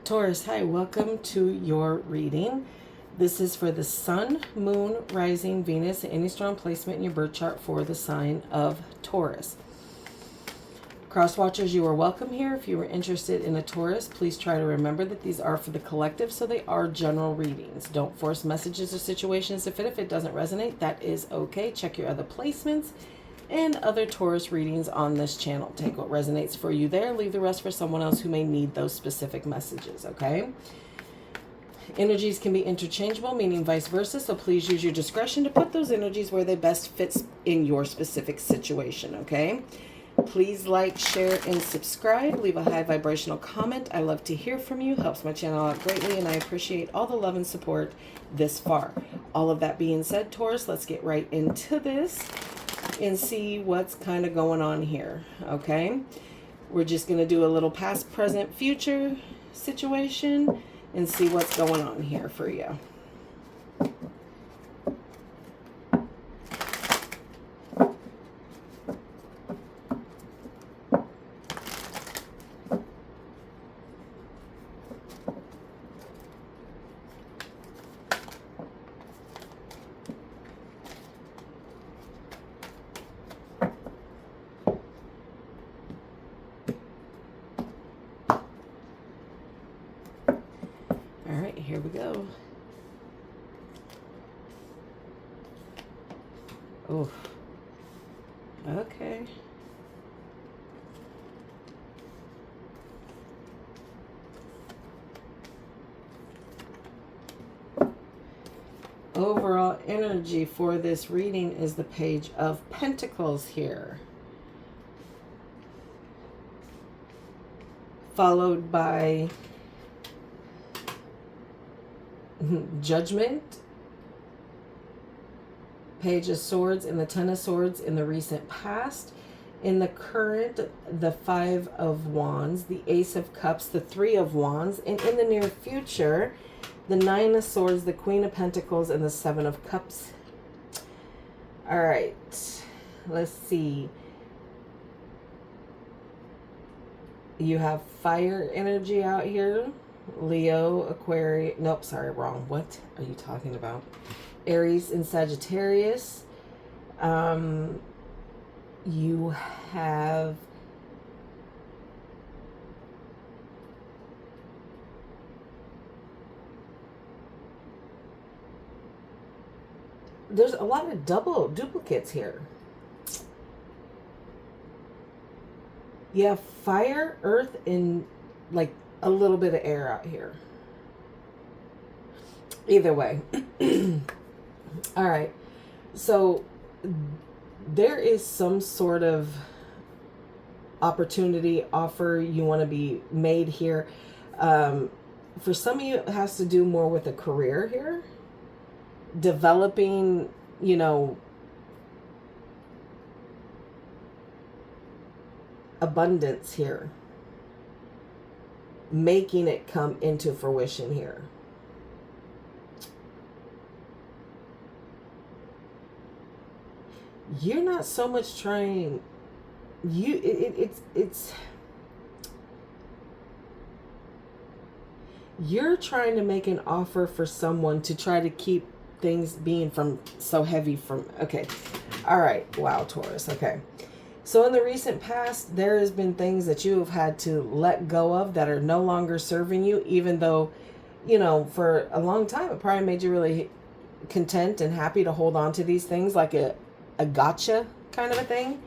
Taurus, hi, welcome to your reading. This is for the Sun, Moon, Rising, Venus, and any strong placement in your birth chart for the sign of Taurus. Crosswatchers, you are welcome here. If you are interested in a Taurus, please try to remember that these are for the collective, so they are general readings. Don't force messages or situations to fit. If it doesn't resonate, that is okay. Check your other placements and other Taurus readings on this channel. Take what resonates for you there. Leave the rest for someone else who may need those specific messages, okay? Energies can be interchangeable, meaning vice versa, so please use your discretion to put those energies where they best fit in your specific situation, okay? Please like, share, and subscribe. Leave a high vibrational comment. I love to hear from you. Helps my channel out greatly, and I appreciate all the love and support this far. All of that being said, Taurus, let's get right into this and see what's kind of going on here, okay? We're just going to do a little past, present, future situation and see what's going on here for you. Here we go. Oh, okay. Overall energy for this reading is the Page of Pentacles here, followed by Judgment, Page of Swords, and the Ten of Swords in the recent past. In the current, the Five of Wands, the Ace of Cups, the Three of Wands, and in the near future, the Nine of Swords, the Queen of Pentacles, and the Seven of Cups. All right, let's see. You have fire energy out here. Leo, Aquarius, nope, sorry, wrong. What are you talking about? Aries and Sagittarius. You have there's a lot of duplicates here. You have fire, earth, and like a little bit of air out here. Either way. All right. So there is some sort of opportunity, offer you want to be made here. For some of you, it has to do more with a career here. Developing, you know, abundance here. Making it come into fruition here. You're not so much trying, it's you're trying to make an offer for someone to try to keep things being from so heavy from, okay. All right. Wow, Taurus. Okay. So in the recent past, there has been things that you have had to let go of that are no longer serving you, even though, you know, for a long time, it probably made you really content and happy to hold on to these things like a gotcha kind of a thing.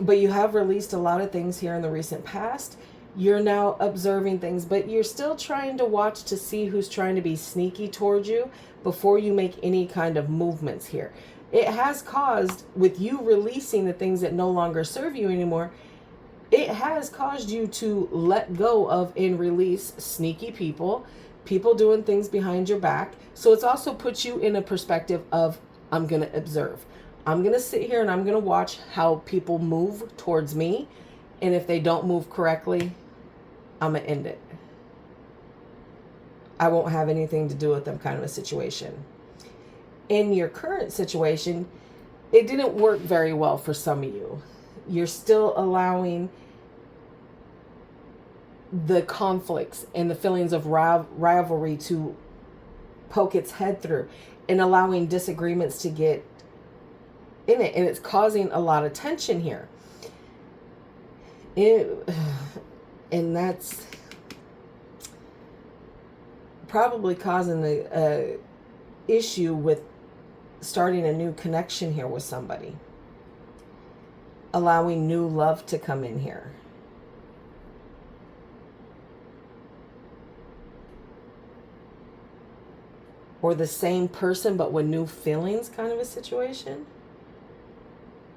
But you have released a lot of things here in the recent past. You're now observing things, but you're still trying to watch to see who's trying to be sneaky towards you before you make any kind of movements here. It has caused, with you releasing the things that no longer serve you anymore, it has caused you to let go of and release sneaky people, people doing things behind your back. So it's also put you in a perspective of, I'm going to observe. I'm going to sit here and I'm going to watch how people move towards me. And if they don't move correctly, I'm going to end it. I won't have anything to do with them, kind of a situation. In your current situation, it didn't work very well for some of you. You're still allowing the conflicts and the feelings of rivalry to poke its head through, and allowing disagreements to get in it. And it's causing a lot of tension here. And that's probably causing the issue with starting a new connection here with somebody. Allowing new love to come in here. Or the same person but with new feelings kind of a situation.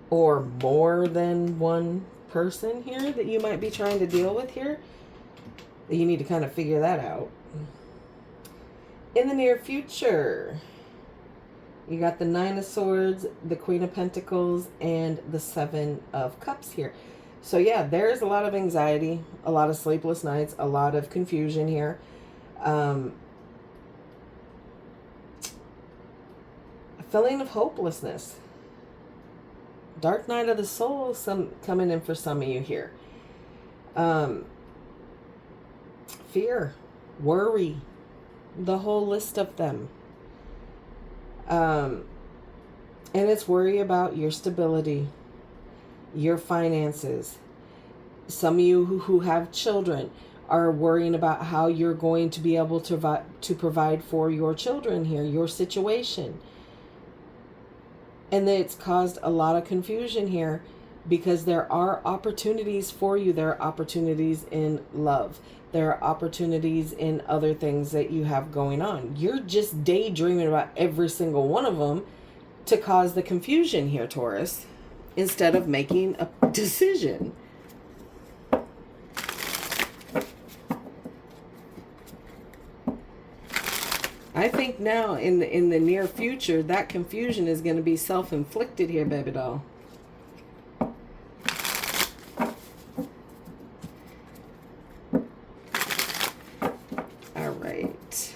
Or more than one person here that you might be trying to deal with here. You need to kind of figure that out. In the near future, you got the Nine of Swords, the Queen of Pentacles, and the Seven of Cups here. So yeah, there's a lot of anxiety, a lot of sleepless nights, a lot of confusion here. A feeling of hopelessness. Dark night of the soul coming in for some of you here. Fear, worry, the whole list of them. And it's worry about your stability, your finances. Some of you who have children are worrying about how you're going to be able to provide for your children here, your situation. And it's caused a lot of confusion here because there are opportunities for you. There are opportunities in love. There are opportunities in other things that you have going on. You're just daydreaming about every single one of them to cause the confusion here, Taurus, instead of making a decision. I think now in the near future, that confusion is going to be self-inflicted here, baby doll. All right.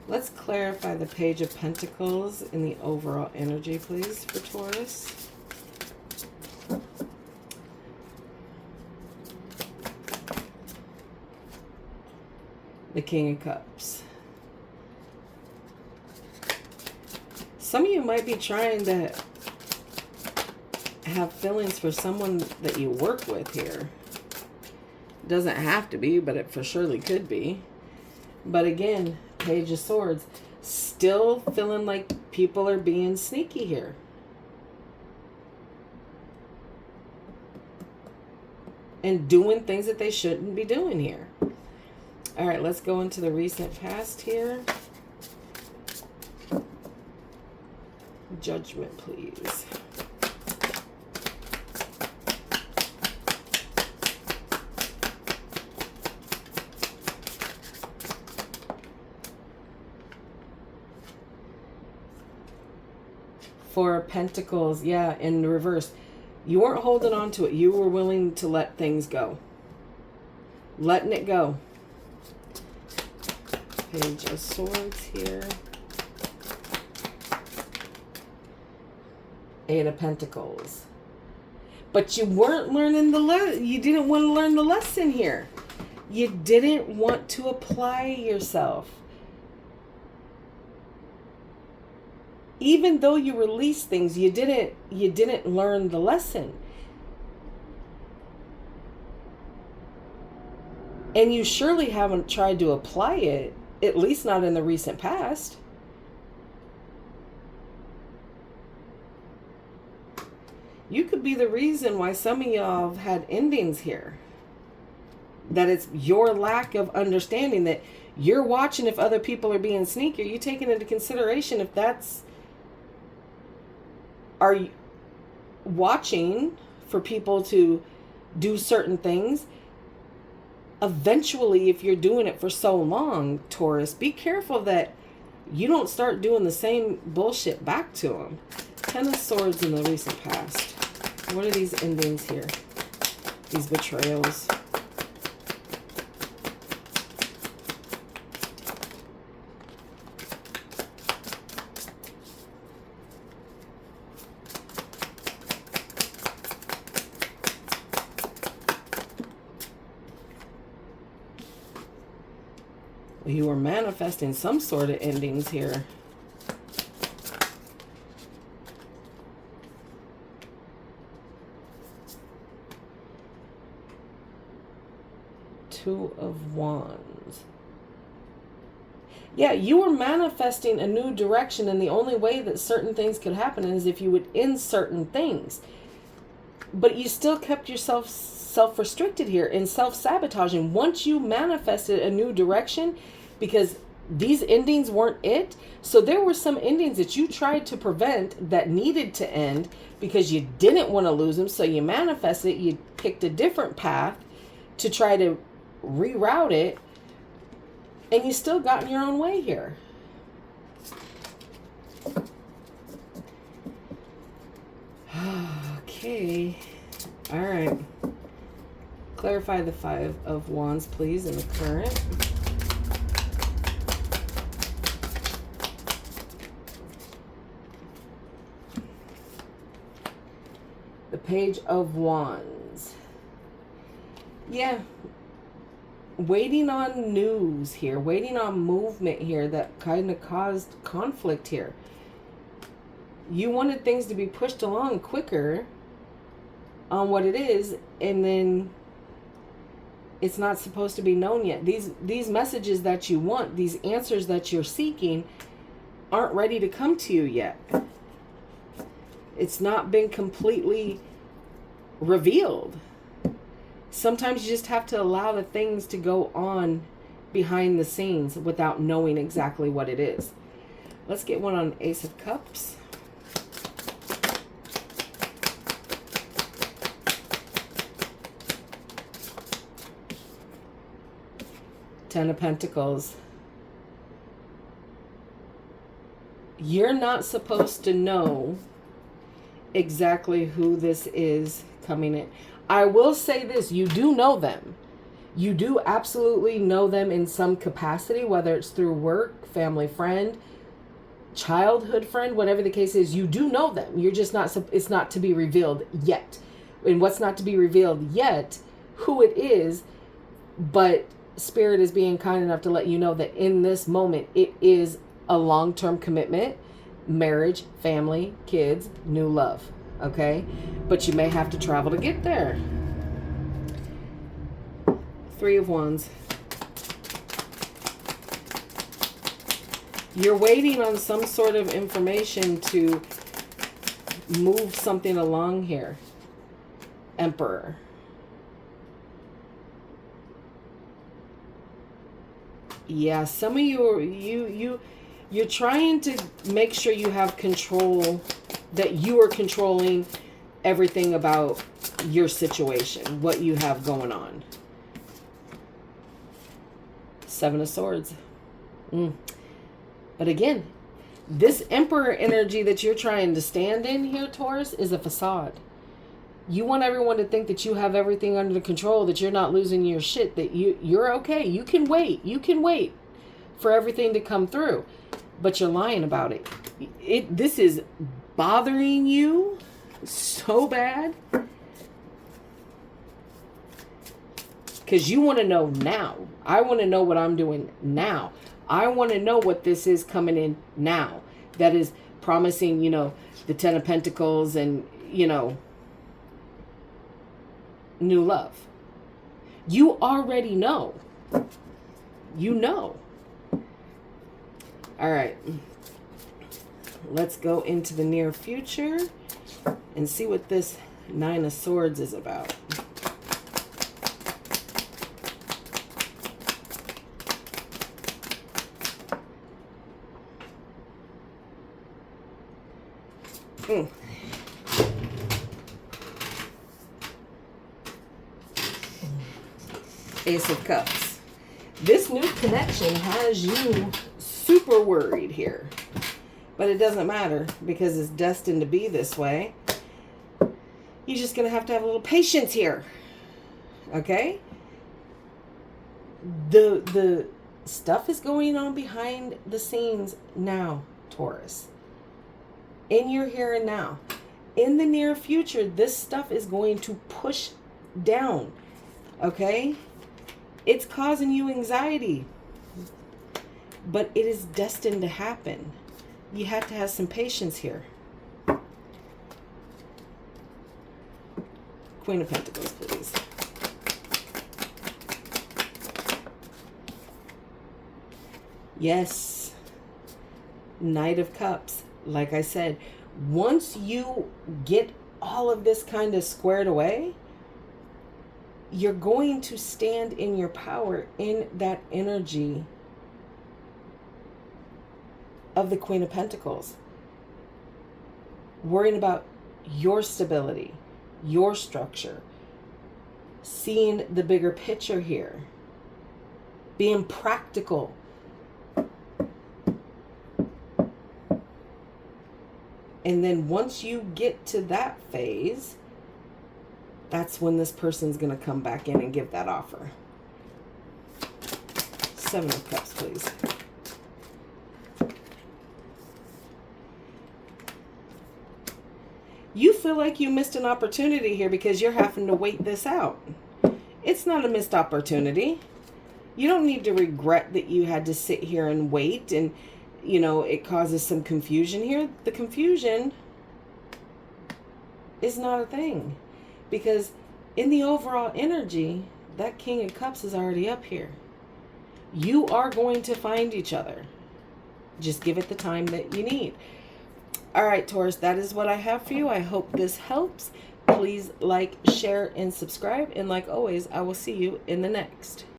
Let's clarify the Page of Pentacles in the overall energy, please, for Taurus. The King of Cups. Some of you might be trying to have feelings for someone that you work with here. It doesn't have to be, but it for surely could be. But again, Page of Swords, still feeling like people are being sneaky here. And doing things that they shouldn't be doing here. All right, let's go into the recent past here. Judgment, please. Four of Pentacles, yeah, in the reverse. You weren't holding on to it. You were willing to let things go. Letting it go. Page of Swords here. Eight of Pentacles. But you weren't learning you didn't want to learn the lesson here. You didn't want to apply yourself. Even though you released things, you didn't learn the lesson. And you surely haven't tried to apply it, at least not in the recent past. You could be the reason why some of y'all have had endings here. That it's your lack of understanding, that you're watching if other people are being sneaky. You're taking into consideration if that's... Are you watching for people to do certain things? Eventually, if you're doing it for so long, Taurus, be careful that you don't start doing the same bullshit back to them. Ten of Swords in the recent past. What are these endings here? These betrayals. You were manifesting some sort of endings here. Two of Wands. Yeah, you were manifesting a new direction, and the only way that certain things could happen is if you would end certain things. But you still kept yourself self-restricted here and self-sabotaging. Once you manifested a new direction, because these endings weren't it. So there were some endings that you tried to prevent that needed to end because you didn't want to lose them. So you manifested it. You picked a different path to try to reroute it. And you still got in your own way here. Okay. All right. Clarify the Five of Wands, please, in the current. The Page of Wands. Yeah. Waiting on news here. Waiting on movement here that kind of caused conflict here. You wanted things to be pushed along quicker on what it is, and then it's not supposed to be known yet. These messages that you want, these answers that you're seeking, aren't ready to come to you yet. It's not been completely revealed. Sometimes you just have to allow the things to go on behind the scenes without knowing exactly what it is. Let's get one on Ace of Cups. Ten of Pentacles. You're not supposed to know exactly who this is coming in. I will say this, you do know them. You do absolutely know them in some capacity, whether it's through work, family friend, childhood friend, whatever the case is, you do know them. You're just not, it's not to be revealed yet. And what's not to be revealed yet, who it is, but Spirit is being kind enough to let you know that in this moment, it is a long-term commitment, marriage, family, kids, new love. Okay, but you may have to travel to get there. Three of Wands. You're waiting on some sort of information to move something along here. Emperor. Yeah, some of you you're trying to make sure you have control, that you are controlling everything about your situation, what you have going on. Seven of Swords. But again, this Emperor energy that you're trying to stand in here, Taurus, is a facade. You want everyone to think that you have everything under control, that you're not losing your shit, that you're okay. You can wait. You can wait for everything to come through. But you're lying about it. This is bothering you so bad. Because you want to know now. I want to know what I'm doing now. I want to know what this is coming in now. That is promising, you know, the Ten of Pentacles and, you know, new love. You already know. You know. All right. Let's go into the near future and see what this Nine of Swords is about. Ace of Cups. This new connection has you super worried here. But it doesn't matter because it's destined to be this way. You're just going to have a little patience here. Okay? The stuff is going on behind the scenes now, Taurus. In your here and now. In the near future, this stuff is going to push down. Okay? It's causing you anxiety. but it is destined to happen. You have to have some patience here. Queen of Pentacles, please. Yes. Knight of Cups. Like I said, once you get all of this kind of squared away, you're going to stand in your power in that energy of the Queen of Pentacles. Worrying about your stability, your structure, seeing the bigger picture here, being practical. And then once you get to that phase, that's when this person's going to come back in and give that offer. 7 of Cups, please. You feel like you missed an opportunity here because you're having to wait this out. It's not a missed opportunity. You don't need to regret that you had to sit here and wait and, you know, it causes some confusion here. The confusion is not a thing because in the overall energy, that King of Cups is already up here. You are going to find each other. Just give it the time that you need. All right, Taurus, that is what I have for you. I hope this helps. Please like, share, and subscribe. And like always, I will see you in the next.